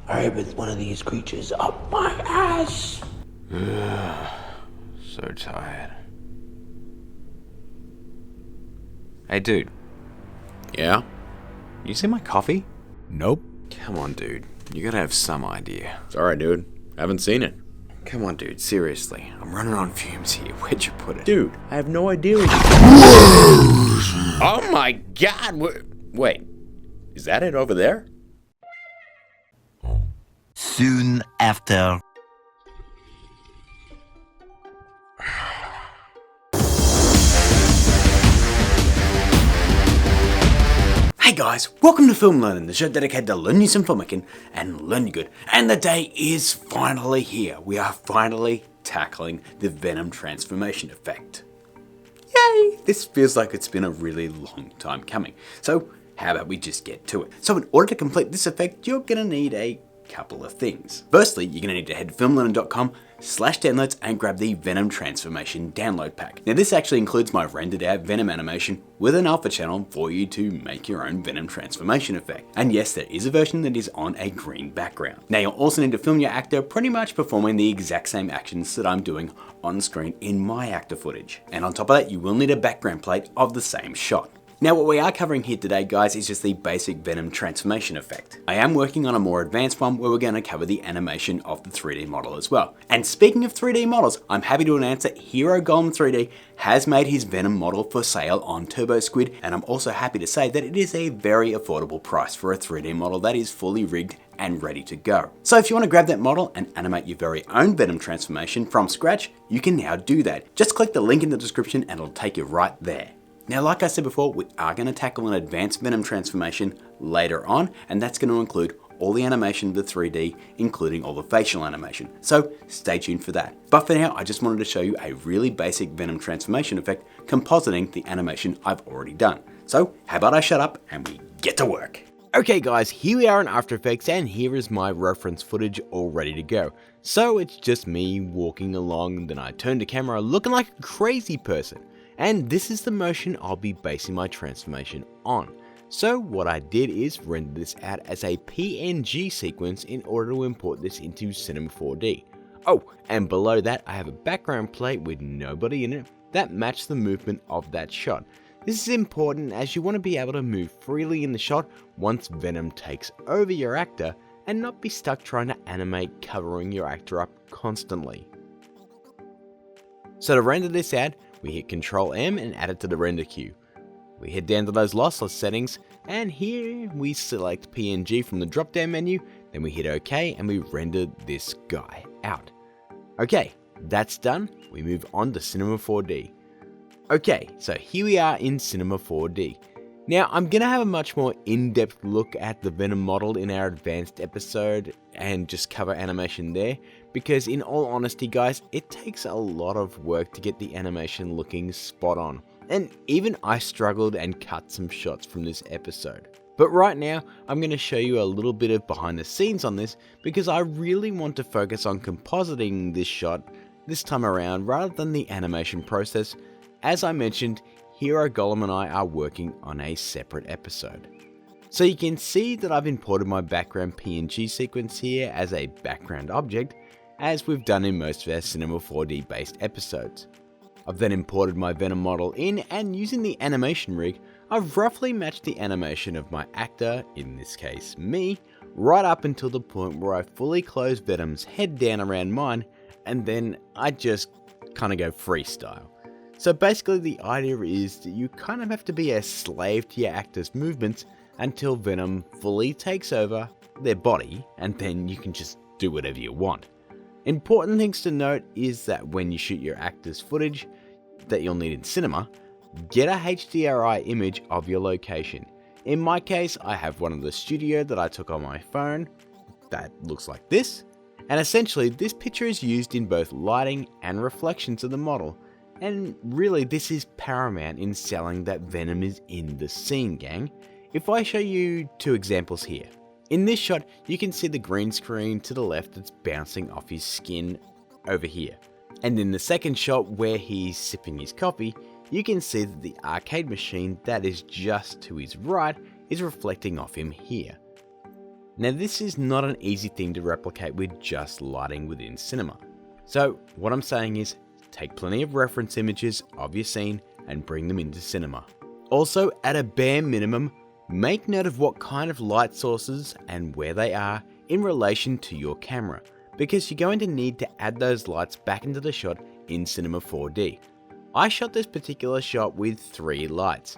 I opened one of these creatures up my ass. So tired. Hey, dude. Yeah? You see my coffee? Nope. Come on, dude. You gotta have some idea. Sorry, dude. Haven't seen it. Come on, dude. Seriously. I'm running on fumes here. Where'd you put it? Dude, I have no idea where you... Oh my god! Wait. Is that it over there? Soon after. Hey guys, welcome to Film Learning, the show dedicated to learning some filmmaking and learning good. And the day is finally here. We are finally tackling the Venom transformation effect. Yay! This feels like it's been a really long time coming. So how about we just get to it? So in order to complete this effect, you're gonna need a couple of things. Firstly, you're gonna need to head to filmlearning.com/downloads and grab the Venom Transformation download pack. Now this actually includes my rendered out Venom animation with an alpha channel for you to make your own Venom transformation effect. And yes, there is a version that is on a green background. Now you'll also need to film your actor pretty much performing the exact same actions that I'm doing on screen in my actor footage. And on top of that, you will need a background plate of the same shot. Now what we are covering here today, guys, is just the basic Venom transformation effect. I am working on a more advanced one where we're going to cover the animation of the 3D model as well. And speaking of 3D models, I'm happy to announce that Hero Golem 3D has made his Venom model for sale on TurboSquid, and I'm also happy to say that it is a very affordable price for a 3D model that is fully rigged and ready to go. So if you want to grab that model and animate your very own Venom transformation from scratch, you can now do that. Just click the link in the description and it'll take you right there. Now, like I said before, we are going to tackle an advanced Venom transformation later on, and that's going to include all the animation of the 3D, including all the facial animation. So stay tuned for that. But for now, I just wanted to show you a really basic Venom transformation effect compositing the animation I've already done. So how about I shut up and we get to work. Okay guys, here we are in After Effects and here is my reference footage all ready to go. So it's just me walking along, and then I turn the camera looking like a crazy person. And this is the motion I'll be basing my transformation on. So what I did is render this out as a PNG sequence in order to import this into Cinema 4D. Oh, and below that I have a background plate with nobody in it that matches the movement of that shot. This is important as you want to be able to move freely in the shot once Venom takes over your actor and not be stuck trying to animate covering your actor up constantly. So to render this out, we hit Ctrl M and add it to the render queue. We head down to those lossless settings, and here we select PNG from the drop down menu, then we hit OK and we render this guy out. Okay, that's done, we move on to Cinema 4D. Okay, so here we are in Cinema 4D. Now I'm going to have a much more in-depth look at the Venom model in our advanced episode and just cover animation there, because in all honesty guys, it takes a lot of work to get the animation looking spot on, and even I struggled and cut some shots from this episode. But right now, I'm going to show you a little bit of behind the scenes on this, because I really want to focus on compositing this shot this time around rather than the animation process. As I mentioned, Hero Golem and I are working on a separate episode. So you can see that I've imported my background PNG sequence here as a background object, as we've done in most of our Cinema 4D based episodes. I've then imported my Venom model in, and using the animation rig, I've roughly matched the animation of my actor, in this case me, right up until the point where I fully close Venom's head down around mine, and then I just kind of go freestyle. So basically the idea is that you kind of have to be a slave to your actor's movements until Venom fully takes over their body, and then you can just do whatever you want. Important things to note is that when you shoot your actor's footage that you'll need in cinema, get a HDRI image of your location. In my case, I have one of the studio that I took on my phone that looks like this, and essentially this picture is used in both lighting and reflections of the model. And really, this is paramount in selling that Venom is in the scene, gang. If I show you two examples here. In this shot, you can see the green screen to the left that's bouncing off his skin over here. And in the second shot where he's sipping his coffee, you can see that the arcade machine that is just to his right is reflecting off him here. Now this is not an easy thing to replicate with just lighting within cinema. So what I'm saying is, take plenty of reference images of your scene and bring them into cinema. Also, at a bare minimum, make note of what kind of light sources and where they are in relation to your camera, because you're going to need to add those lights back into the shot in Cinema 4D. I shot this particular shot with 3 lights,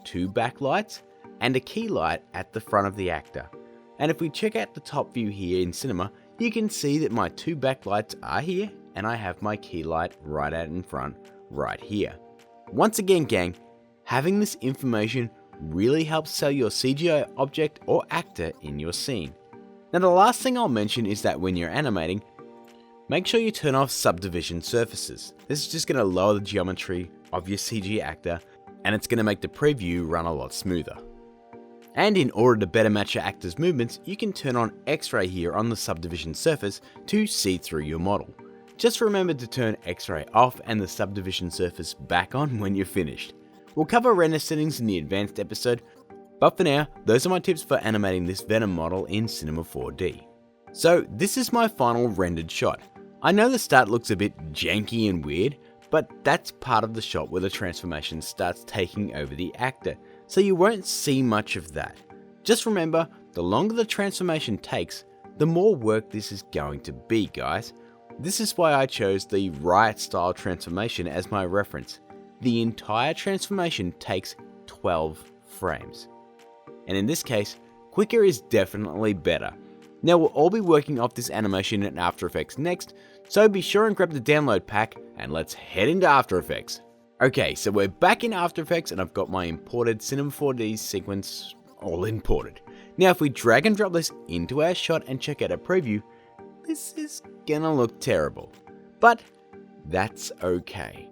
2 backlights and a key light at the front of the actor. And if we check out the top view here in cinema, you can see that my 2 backlights are here and I have my key light right out in front right here. Once again gang, having this information really helps sell your CGI object or actor in your scene. Now the last thing I'll mention is that when you're animating, make sure you turn off subdivision surfaces. This is just going to lower the geometry of your CG actor and it's going to make the preview run a lot smoother. And in order to better match your actor's movements, you can turn on X-ray here on the subdivision surface to see through your model. Just remember to turn X-ray off and the subdivision surface back on when you're finished. We'll cover render settings in the advanced episode, but for now, those are my tips for animating this Venom model in Cinema 4D. So this is my final rendered shot. I know the start looks a bit janky and weird, but that's part of the shot where the transformation starts taking over the actor, so you won't see much of that. Just remember, the longer the transformation takes, the more work this is going to be, guys. This is why I chose the Riot style transformation as my reference. The entire transformation takes 12 frames. And in this case, quicker is definitely better. Now we'll all be working off this animation in After Effects next, so be sure and grab the download pack and let's head into After Effects. Okay, so we're back in After Effects and I've got my imported Cinema 4D sequence all imported. Now if we drag and drop this into our shot and check out a preview, this is gonna look terrible. But that's okay,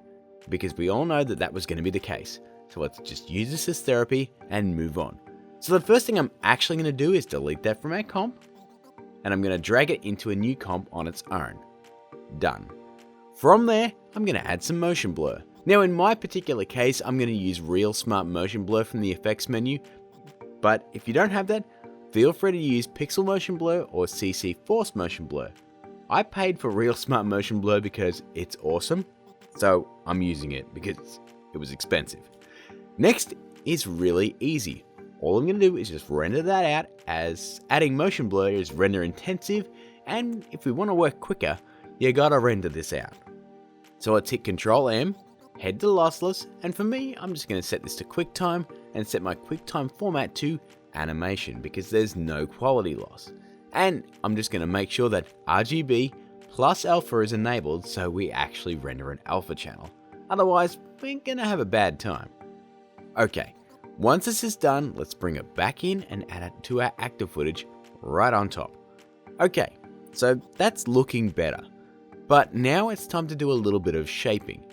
because we all know that that was gonna be the case. So let's just use this as therapy and move on. So the first thing I'm actually gonna do is delete that from our comp, and I'm gonna drag it into a new comp on its own. Done. From there, I'm gonna add some motion blur. Now in my particular case, I'm going to use Real Smart Motion Blur from the effects menu, but if you don't have that, feel free to use Pixel Motion Blur or CC Force Motion Blur. I paid for Real Smart Motion Blur because it's awesome, so I'm using it because it was expensive. Next is really easy. All I'm going to do is just render that out, as adding motion blur is render intensive, and if we want to work quicker, you gotta render this out. So let's hit Ctrl M, head to lossless, and for me, I'm just going to set this to QuickTime and set my QuickTime format to animation because there's no quality loss. And I'm just going to make sure that RGB plus alpha is enabled so we actually render an alpha channel. Otherwise, we're going to have a bad time. Okay, once this is done, let's bring it back in and add it to our active footage right on top. Okay, so that's looking better. But now it's time to do a little bit of shaping.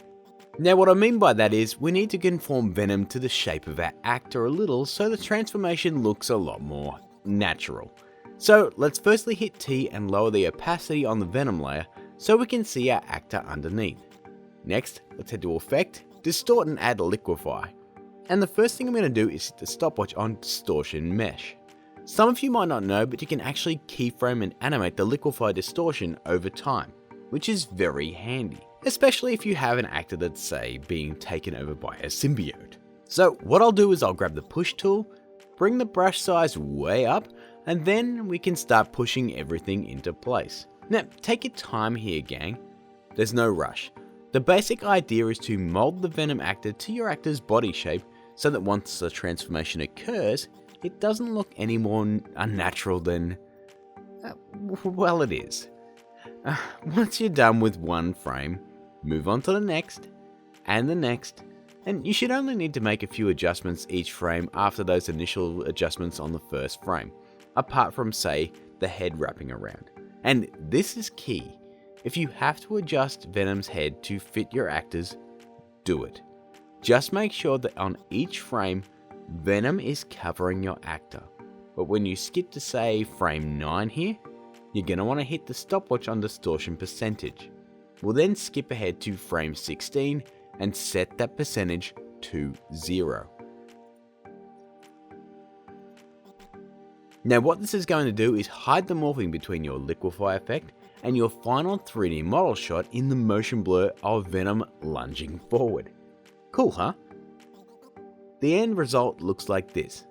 Now what I mean by that is we need to conform Venom to the shape of our actor a little so the transformation looks a lot more natural. So let's firstly hit T and lower the opacity on the Venom layer so we can see our actor underneath. Next, let's head to Effect, Distort and add Liquify. And the first thing I'm going to do is hit the stopwatch on Distortion Mesh. Some of you might not know, but you can actually keyframe and animate the liquify distortion over time, which is very handy, especially if you have an actor that's, say, being taken over by a symbiote. So what I'll do is I'll grab the push tool, bring the brush size way up, and then we can start pushing everything into place. Now, take your time here, gang. There's no rush. The basic idea is to mold the Venom actor to your actor's body shape so that once the transformation occurs, it doesn't look any more unnatural than, well, it is. Once you're done with one frame, move on to the next, and the next, and you should only need to make a few adjustments each frame after those initial adjustments on the first frame, apart from, say, the head wrapping around. And this is key. If you have to adjust Venom's head to fit your actors, do it. Just make sure that on each frame, Venom is covering your actor. But when you skip to, say, frame 9 here, you're going to want to hit the stopwatch on distortion percentage. We'll then skip ahead to frame 16 and set that percentage to 0. Now what this is going to do is hide the morphing between your liquefy effect and your final 3D model shot in the motion blur of Venom lunging forward. Cool, huh? The end result looks like this.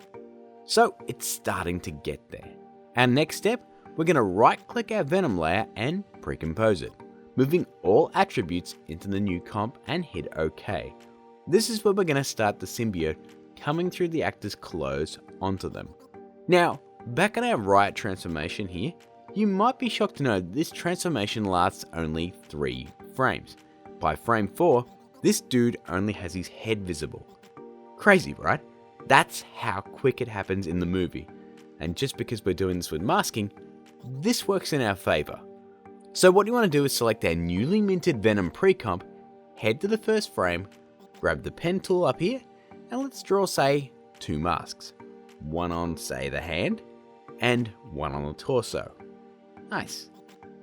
So it's starting to get there. Our next step, we're going to right click our Venom layer and pre-compose it, moving all attributes into the new comp and hit OK. This is where we're going to start the symbiote coming through the actor's clothes onto them. Now, back at our Riot transformation here, you might be shocked to know that this transformation lasts only 3 frames. By frame 4, this dude only has his head visible. Crazy, right? That's how quick it happens in the movie. And just because we're doing this with masking, this works in our favor. So what you want to do is select our newly minted Venom pre-comp, head to the first frame, grab the pen tool up here, and let's draw, say, 2 masks. One on, say, the hand, and one on the torso. Nice.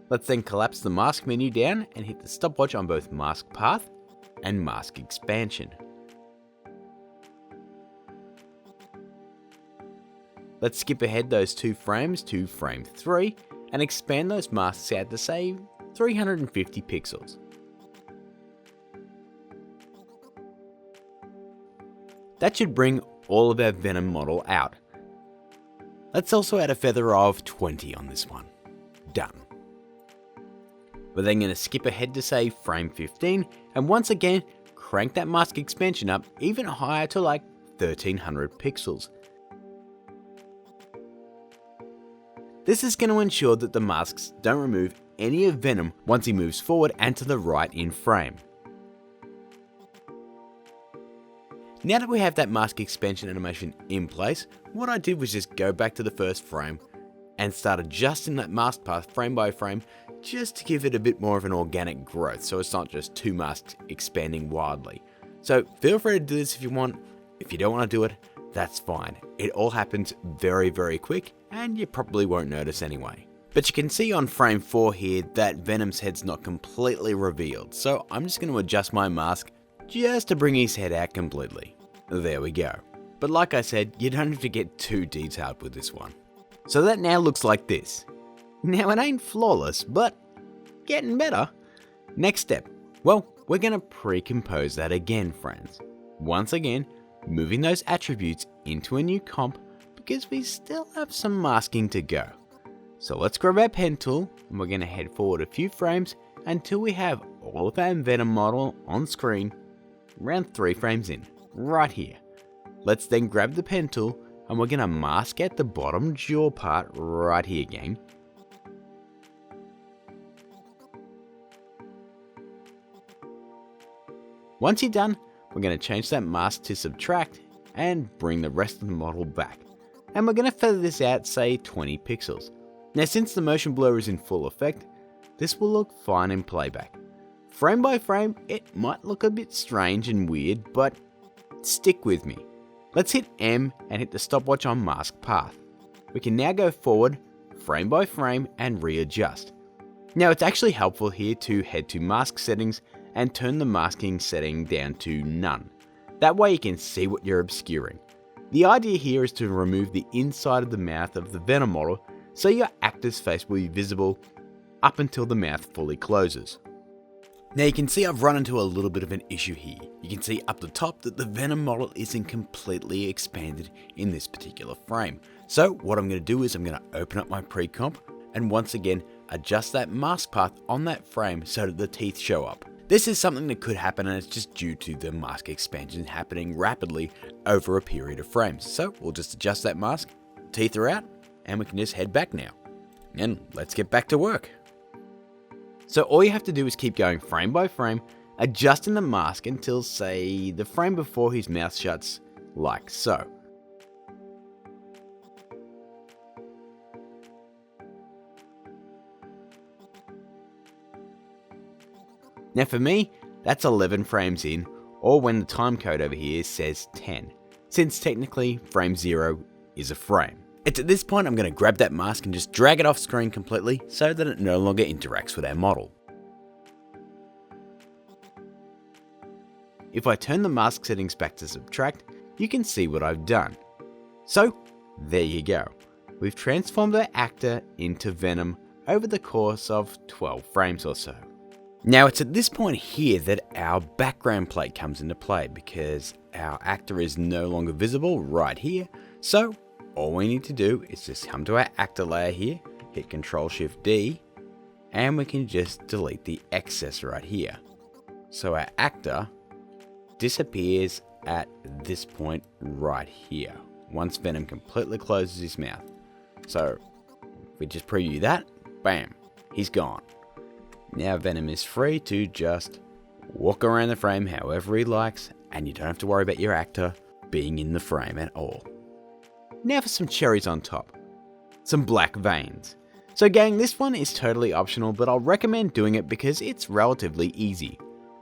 Let's then collapse the mask menu down and hit the stopwatch on both mask path and mask expansion. Let's skip ahead those 2 frames to frame 3 and expand those masks out to, say, 350 pixels. That should bring all of our Venom model out. Let's also add a feather of 20 on this one. Done. We're then going to skip ahead to, say, frame 15 and once again crank that mask expansion up even higher to like 1300 pixels. This is going to ensure that the masks don't remove any of Venom once he moves forward and to the right in frame. Now that we have that mask expansion animation in place, what I did was just go back to the first frame and start adjusting that mask path frame by frame just to give it a bit more of an organic growth so it's not just 2 masks expanding wildly. So feel free to do this if you want. If you don't want to do it, that's fine. It all happens very, very quick and you probably won't notice anyway. But you can see on frame 4 here that Venom's head's not completely revealed, so I'm just going to adjust my mask just to bring his head out completely. There we go. But like I said, you don't have to get too detailed with this one. So that now looks like this. Now it ain't flawless, but getting better. Next step, well, we're going to pre-compose that again, friends. Once again, moving those attributes into a new comp because we still have some masking to go. So let's grab our pen tool and we're going to head forward a few frames until we have all of our Venom model on screen, around 3 frames in, right here. Let's then grab the pen tool and we're going to mask out the bottom jaw part right here, gang. Once you're done, we're going to change that mask to subtract and bring the rest of the model back. And we're going to feather this out, say 20 pixels. Now since the motion blur is in full effect, this will look fine in playback. Frame by frame, it might look a bit strange and weird, but stick with me. Let's hit M and hit the stopwatch on mask path. We can now go forward, frame by frame, and readjust. Now it's actually helpful here to head to mask settings and turn the masking setting down to none. That way you can see what you're obscuring. The idea here is to remove the inside of the mouth of the Venom model so your actor's face will be visible up until the mouth fully closes. Now you can see I've run into a little bit of an issue here. You can see up the top that the Venom model isn't completely expanded in this particular frame. So what I'm going to do is I'm going to open up my pre-comp and once again adjust that mask path on that frame so that the teeth show up. This is something that could happen and it's just due to the mask expansion happening rapidly over a period of frames. So we'll just adjust that mask, teeth are out, and we can just head back now. And let's get back to work. So all you have to do is keep going frame by frame, adjusting the mask until, say, the frame before his mouth shuts, like so. Now for me, that's 11 frames in, or when the time code over here says 10, since technically frame 0 is a frame. It's at this point I'm going to grab that mask and just drag it off screen completely so that it no longer interacts with our model. If I turn the mask settings back to subtract, you can see what I've done. So there you go. we've transformed our actor into Venom over the course of 12 frames or so. Now it's at this point here that our background plate comes into play because our actor is no longer visible right here. So all we need to do is just come to our actor layer here, hit Ctrl+Shift+D, and we can just delete the excess right here. So our actor disappears at this point right here, once Venom completely closes his mouth. So if we just preview that, bam, he's gone. Now Venom is free to just walk around the frame however he likes, and you don't have to worry about your actor being in the frame at all. Now for some cherries on top. Some black veins. So gang, this one is totally optional, but I'll recommend doing it because it's relatively easy.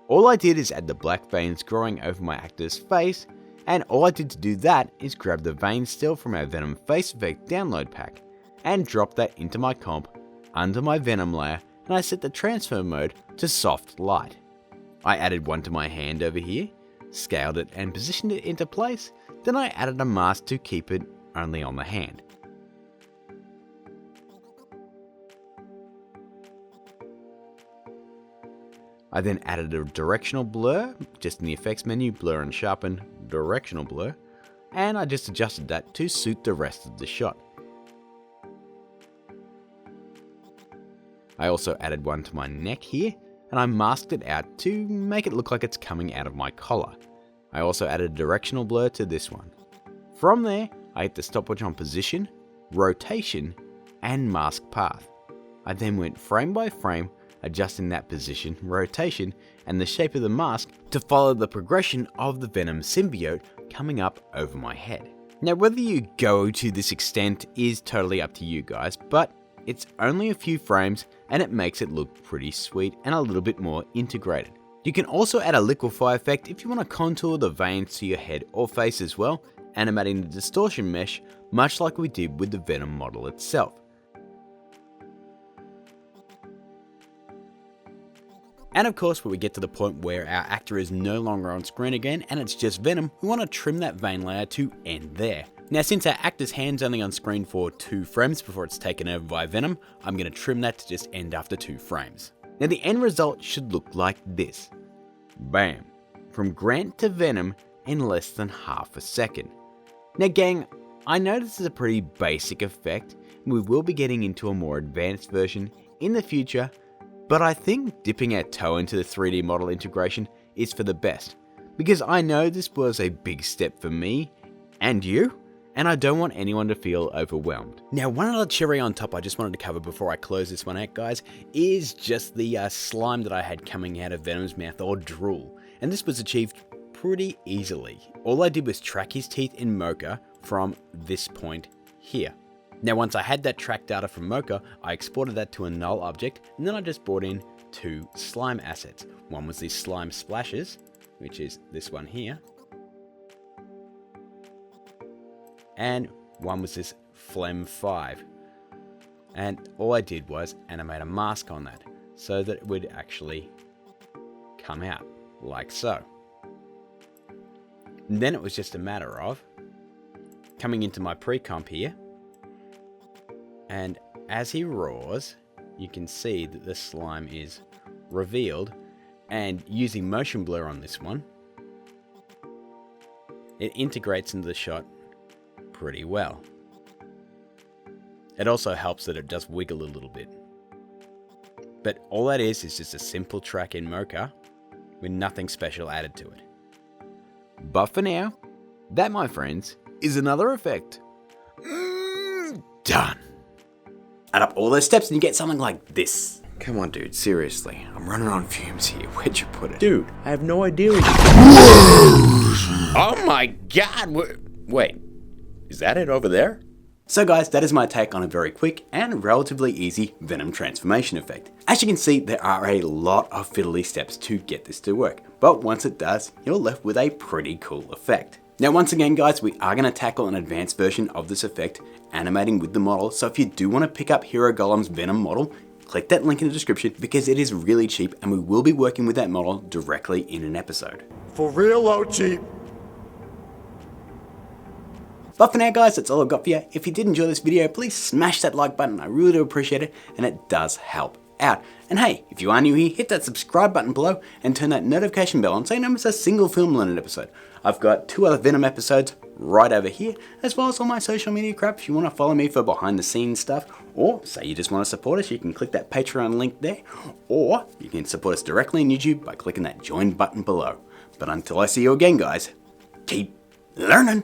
All I did is add the black veins growing over my actor's face, and all I did to do that is grab the vein still from our Venom Face Effect download pack, and drop that into my comp under my Venom layer, and I set the transfer mode to soft light. I added one to my hand over here, scaled it and positioned it into place, then I added a mask to keep it only on the hand. I then added a directional blur, just in the effects menu, blur and sharpen, directional blur, and I just adjusted that to suit the rest of the shot. I also added one to my neck here, and I masked it out to make it look like it's coming out of my collar. I also added a directional blur to this one. From there, I hit the stopwatch on position, rotation, and mask path. I then went frame by frame, adjusting that position, rotation, and the shape of the mask to follow the progression of the Venom symbiote coming up over my head. Now whether you go to this extent is totally up to you guys, but it's only a few frames and it makes it look pretty sweet and a little bit more integrated. You can also add a liquefy effect if you want to contour the veins to your head or face as well, animating the distortion mesh much like we did with the Venom model itself. And of course, when we get to the point where our actor is no longer on screen again and it's just Venom, we want to trim that vein layer to end there. Now since our actor's hand's only on screen for 2 frames before it's taken over by Venom, I'm going to trim that to just end after 2 frames. Now the end result should look like this. Bam! From Grant to Venom in less than half a second. Now gang, I know this is a pretty basic effect, and we will be getting into a more advanced version in the future, but I think dipping our toe into the 3D model integration is for the best, because I know this was a big step for me and you, and I don't want anyone to feel overwhelmed. Now one other cherry on top I just wanted to cover before I close this one out guys, is just the slime that I had coming out of Venom's mouth, or drool, and this was achieved pretty easily. All I did was track his teeth in Mocha from this point here. Now once I had that track data from Mocha, I exported that to a null object, and then I just brought in 2 slime assets. One was these slime splashes, which is this one here, and one was this Phlegm 5. And all I did was animate a mask on that, so that it would actually come out, like so. And then it was just a matter of coming into my pre-comp here, and as he roars, you can see that the slime is revealed, and using motion blur on this one, it integrates into the shot pretty well. It also helps that it does wiggle a little bit. But all that is just a simple track in Mocha with nothing special added to it. But for now, that my friends, is another effect. Done. Add up all those steps and you get something like this. Come on, dude, seriously. I'm running on fumes here. Where'd you put it? Dude, I have no idea what Oh my god! Wait, is that it over there? So guys, that is my take on a very quick and relatively easy Venom transformation effect. As you can see, there are a lot of fiddly steps to get this to work, but once it does, you're left with a pretty cool effect. Now once again guys, we are going to tackle an advanced version of this effect, animating with the model, so if you do want to pick up Hero Golem's Venom model, click that link in the description because it is really cheap and we will be working with that model directly in an episode. For real low cheap. But for now guys, that's all I've got for you. If you did enjoy this video, please smash that like button. I really do appreciate it, and it does help out. And hey, if you are new here, hit that subscribe button below and turn that notification bell on so you don't miss a single Film Learning episode. I've got 2 other Venom episodes right over here, as well as all my social media crap. If you want to follow me for behind the scenes stuff, or say you just want to support us, you can click that Patreon link there, or you can support us directly on YouTube by clicking that join button below. But until I see you again guys, keep learning.